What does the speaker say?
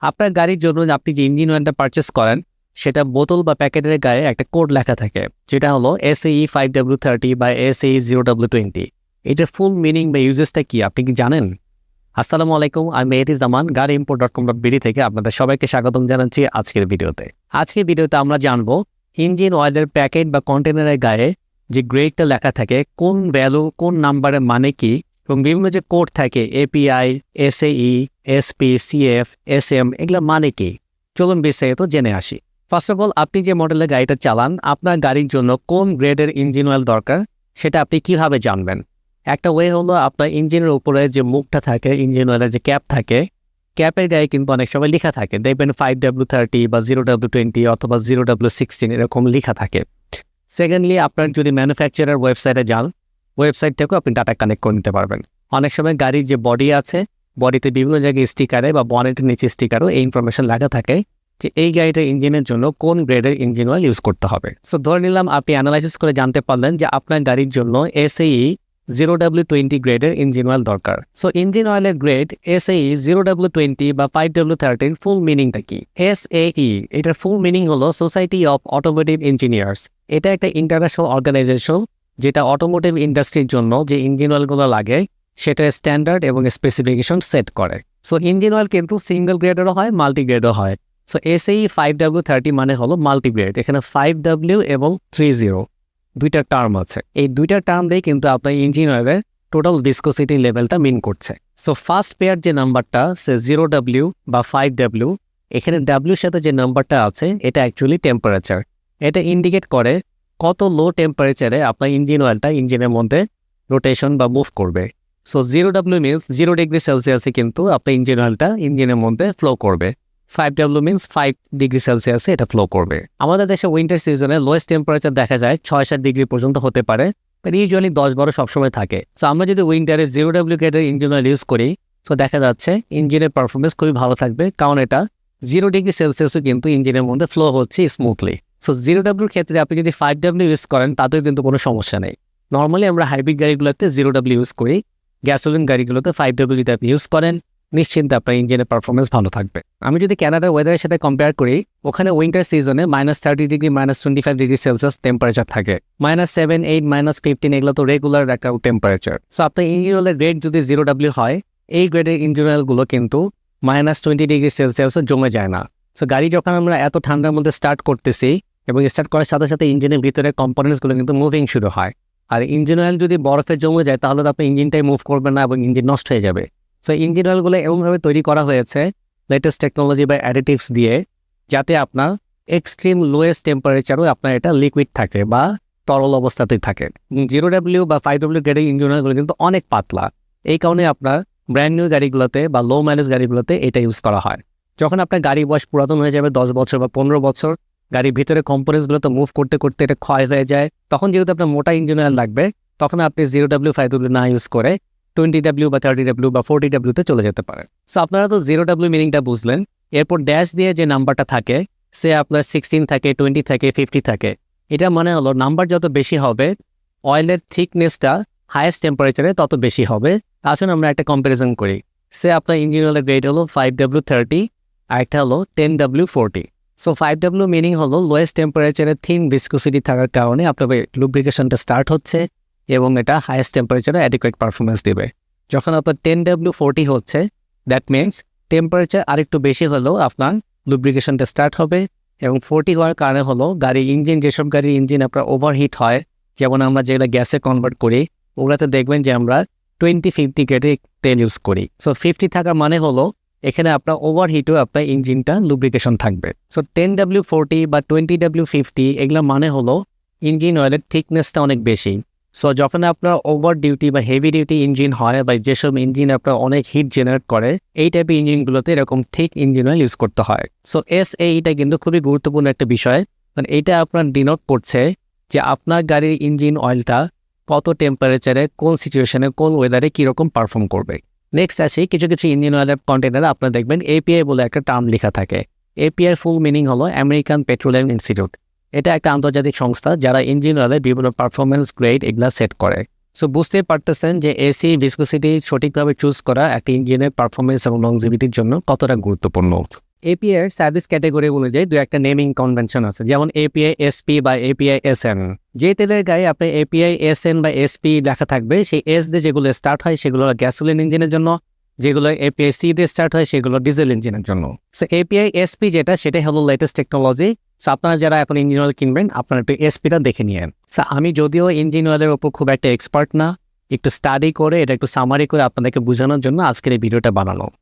আপনার গাড়ির জন্য আপনি যে ইঞ্জিন অয়েলটা পারচেস করেন সেটা বোতল বা প্যাকেটের গায়ে একটা কোড লেখা থাকে, যেটা হলো SAE 5W30 বা SAE 0W20। এটার ফুল মিনিং বা ইউজেসটা কি আপনি কি জানেন? আসসালামু আলাইকুম, আমি মেহেদি জামান, গাড়িimport.com.bd থেকে আপনাদের সবাইকে স্বাগতম জানাচ্ছি আজকের ভিডিওতে। আজকের ভিডিওতে আমরা জানবো ইঞ্জিন অয়েলের প্যাকেট বা কন্টেনারের গায়ে যে গ্রেডটা লেখা থাকে, কোন ভ্যালু কোন নাম্বারের মানে কি, এবং বিভিন্ন যে কোড থাকে API, SAE, SP, CF, SM, এগুলোর মানে কি। চলুন বিস্তারিত জেনে আসি। ফার্স্ট অফ অল, আপনি যে মডেলের গাড়িটা চালান, আপনার গাড়ির জন্য কোন গ্রেডের ইঞ্জিন অয়েল দরকার সেটা আপনি কিভাবে জানবেন? একটা ওয়ে হলো আপনার ইঞ্জিনের উপরে যে মুখটা থাকে, ইঞ্জিন অয়েলের যে ক্যাপ থাকে, ক্যাপের গায়ে কিন্তু অনেক সময় লেখা থাকে, দেখবেন 5W30 বা 0W20 অথবা 0W16 এরকম লেখা থাকে। সেকেন্ডলি, আপনার যদি ম্যানুফ্যাকচারার ওয়েবসাইটে যান, ওয়েবসাইট থেকেও আপনি ডাটা কানেক্ট করে নিতে পারবেন। অনেক সময় গাড়ির যে বডি আছে, বডিতে বিভিন্ন জায়গায় স্টিকারে বা বনেটের নিচে স্টিকারও এই ইনফরমেশন লেখা থাকে যে এই গাড়িটার ইঞ্জিনের জন্য কোন গ্রেডের ইঞ্জিন অয়েল ইউজ করতে হবে। সো ধরে নিলাম আপনি অ্যানালাইসিস করে জানতে পারলেন যে আপনার গাড়ির জন্য SAE 0W20 গ্রেডের ইঞ্জিন অয়েল দরকার। সো ইঞ্জিন অয়েলের গ্রেড SAE 0W20 বা 5W13 ফুল মিনিংটা কি? SAE এটার ফুল মিনিং হলো সোসাইটি অফ অটোমোটিভ ইঞ্জিনিয়ার্স। এটা একটা ইন্টারন্যাশনাল অর্গানাইজেশন যেটা অটোমোটিভ ইন্ডাস্ট্রির জন্য যে ইঞ্জিন অয়েলগুলো লাগে সেটার স্ট্যান্ডার্ড এবং স্পেসিফিকেশন সেট করে। সো ইঞ্জিন অয়েল কিন্তু সিঙ্গেল গ্রেডেরও হয়, মাল্টি গ্রেডও হয়। সো SAE 5W30 মানে হলো মাল্টি গ্রেড। এখানে 5W এবং 30 দুইটা টার্ম আছে। এই দুইটা টার্ম দিয়ে কিন্তু আপনার ইঞ্জিন অয়েলের টোটাল ভিসকোসিটি লেভেলটা মিন করছে। সো ফার্স্ট পেয়ার যে নাম্বারটা সে 0W বা 5W, এখানে W সাথে যে নাম্বারটা আছে এটা অ্যাকচুয়ালি টেম্পারেচার। এটা ইন্ডিকেট করে কত লো টেম্পারেচারে আপনার ইঞ্জিন অয়েলটা ইঞ্জিনের মধ্যে রোটেশন বা মুভ করবে। সো 0W মিনস 0 ডিগ্রি সেলসিয়াসে কিন্তু আপনার ইঞ্জিন অয়েলটা ইঞ্জিনের মধ্যে ফ্লো করবে। 5W মিনস 5 ডিগ্রি সেলসিয়াসে এটা ফ্লো করবে। আমাদের দেশে উইন্টার সিজনে লোয়েস্ট টেম্পারেচার দেখা যায় 6-7 ডিগ্রি পর্যন্ত হতে পারে, বাট ইউজুয়ালি 10-12 সবসময় থাকে। সো আমরা যদি উইন্টারে 0W গ্রেডের ইঞ্জিন অয়েল ইউজ করি, তো দেখা যাচ্ছে ইঞ্জিনের পারফরমেন্স খুবই ভালো থাকবে, কারণ এটা 0 ডিগ্রি সেলসিয়াসও কিন্তু ইঞ্জিনের মধ্যে ফ্লো হচ্ছে স্মুথলি। সো 0Wর ক্ষেত্রে আপনি যদি 5W ইউজ করেন তাতেও কিন্তু কোনো সমস্যা নেই। নর্মালি আমরা হাইব্রিড গাড়িগুলোতে 0W ইউজ করি, গ্যাসোলিন গাড়িগুলোতে 5W যদি আপনি ইউজ করেন, নিশ্চিন্তে আপনার ইঞ্জিনের পারফরমেন্স ভালো থাকবে। আমি যদি কানাডার ওয়েদারের সাথে কম্পেয়ার করি, ওখানে উইন্টার সিজনে -30 ডিগ্রি, -25 ডিগ্রি সেলসিয়াস টেম্পারেচার থাকে। -7, 8, -15 এগুলো তো রেগুলার একটা টেম্পারেচার। সো আপনার ইঞ্জিন অয়েলের গ্রেড যদি 0W হয়, এই গ্রেডের ইঞ্জিন অয়েলগুলো কিন্তু -20 ডিগ্রি সেলসিয়াসও জমে যায় না। সো গাড়ি যখন আমরা এত ঠান্ডার মধ্যে স্টার্ট করতেছি এবং স্টার্ট করার সাথে সাথে ইঞ্জিনের ভিতরে কম্পোনেন্টসগুলো কিন্তু মুভিং শুরু হয়। আর ইঞ্জিন অয়েল যদি বরফে জমে যায় তাহলে তো আপনার ইঞ্জিনটাই মুভ করবে না এবং ইঞ্জিন নষ্ট হয়ে যাবে। সো ইঞ্জিন অয়েলগুলো এমনভাবে তৈরি করা হয়েছে লেটেস্ট টেকনোলজি বা অ্যাডিটিভস দিয়ে, যাতে আপনার এক্সট্রিম লোয়েস্ট টেম্পারেচারও আপনার এটা লিকুইড থাকে বা তরল অবস্থাতেই থাকে। 0W বা 5W গ্রেডের ইঞ্জিন অয়েলগুলো কিন্তু অনেক পাতলা। এই কারণে আপনার ব্র্যান্ড নিউ গাড়িগুলোতে বা লো মাইলেজ গাড়িগুলোতে এটা ইউজ করা হয়। যখন আপনার গাড়ি বয়স পুরাতন হয়ে যাবে 10 বছর বা 15 বছর, গাড়ির ভিতরে কম্পোনেন্টসগুলো তো মুভ করতে করতে এটা ক্ষয় হয়ে যায়, তখন যেহেতু আপনার মোটা ইঞ্জিন অয়েল লাগবে, তখন আপনি 0W 5W না ইউজ করে 20W বা 30W বা 40W-তে চলে যেতে পারে। সো আপনারা তো 0W মিনিংটা বুঝলেন। এরপর ড্যাশ দিয়ে যে নাম্বারটা থাকে, সে আপনার 16 থাকে, 20 থাকে, 50 থাকে। এটা মানে হলো নাম্বার যত বেশি হবে, অয়েলের থিকনেসটা হাইয়েস্ট টেম্পারেচারে তত বেশি হবে। আসুন আমরা একটা কম্পারিজন করি। সে আপনার ইঞ্জিন অয়েলের গ্রেড হলো 5W30, আর একটা হলো 10W40। সো 5W মিনিং হলো লোয়েস্ট টেম্পারেচারে থিন ভিসকোসিটি থাকার কারণে আপনার লুব্রিকেশনটা স্টার্ট হচ্ছে এবং এটা হাইয়েস্ট টেম্পারেচারে অ্যাডিকুয়েট পারফরমেন্স দিবে। যখন আপনার 10W40 হচ্ছে, দ্যাট মিনস টেম্পারেচার আরেকটু বেশি হলেও আপনার লুব্রিকেশনটা স্টার্ট হবে। এবং 40 হওয়ার কারণে হলো গাড়ির ইঞ্জিন, যেসব গাড়ির ইঞ্জিন আপনার ওভারহিট হয়, যেমন আমরা যেগুলো গ্যাসে কনভার্ট করি, ওগুলোতে দেখবেন যে আমরা 20-50 গ্রেডে তেল ইউজ করি। সো 50 থাকার মানে হলো এখানে আপনার ওভারহিটও আপনার ইঞ্জিনটা লুব্রিকেশন থাকবে। সো 10W40 বা 20W50 এগুলো মানে হলো ইঞ্জিন অয়েলের থিকনেসটা অনেক বেশি। সো যখন আপনার ওভার ডিউটি বা হেভি ডিউটি ইঞ্জিন হয়, বা যেসব ইঞ্জিন আপনার অনেক হিট জেনারেট করে, এই টাইপের ইঞ্জিনগুলোতে এরকম থিক ইঞ্জিন অয়েল ইউজ করতে হয়। সো SAEটা কিন্তু খুবই গুরুত্বপূর্ণ একটা বিষয়, কারণ এইটা আপনার ডিনোট করছে যে আপনার গাড়ির ইঞ্জিন অয়েলটা কত টেম্পারেচারে, কোন সিচুয়েশনে, কোন ওয়েদারে কীরকম পারফর্ম করবে। নেক্সট আসি, কিছু কিছু ইঞ্জিন অয়েলের কন্টেনারে আপনার দেখবেন API বলে একটা টার্ম লেখা থাকে। API ফুল মিনিং হলো আমেরিকান পেট্রোলিয়াম ইনস্টিটিউট। এটা একটা আন্তর্জাতিক সংস্থা যারা ইঞ্জিন অয়েলের বিভিন্ন পারফরমেন্স গ্রেড এগুলা সেট করে। সো বুঝতেই পারতেছেন যে এসি ভিসকোসিটি সঠিকভাবে চুজ করা একটা ইঞ্জিনের পারফরমেন্স এবং লংজিভিটির জন্য কতটা গুরুত্বপূর্ণ। এপিআই সার্ভিস ক্যাটাগরি অনুযায়ী দু একটা নেমিং কনভেনশন আছে, যেমন এপিআই এসপি বা এপিআই এসএন। যে তেলের গায়ে আপনি এপিআই এসএন বা এসপি লেখা থাকবে, সেই এস দিয়ে যেগুলো স্টার্ট হয় সেগুলো গ্যাসোলিন ইঞ্জিনের জন্য, যেগুলো এপিআই সি দিয়ে স্টার্ট হয় সেগুলো ডিজেল ইঞ্জিনের জন্য। সো এপিআই এসপি যেটা, সেটা হলো লেটেস্ট টেকনোলজি। সো আপনারা যারা এখন ইঞ্জিন অয়েল কিনবেন, আপনারা একটু এসপিটা দেখে নিয়েন। সো আমি যদিও ইঞ্জিন অয়েলের উপর খুব একটা এক্সপার্ট না, একটু স্টাডি করে এটা একটু সামারি করে আপনাদেরকে বোঝানোর জন্য আজকের এই ভিডিওটা বানানো।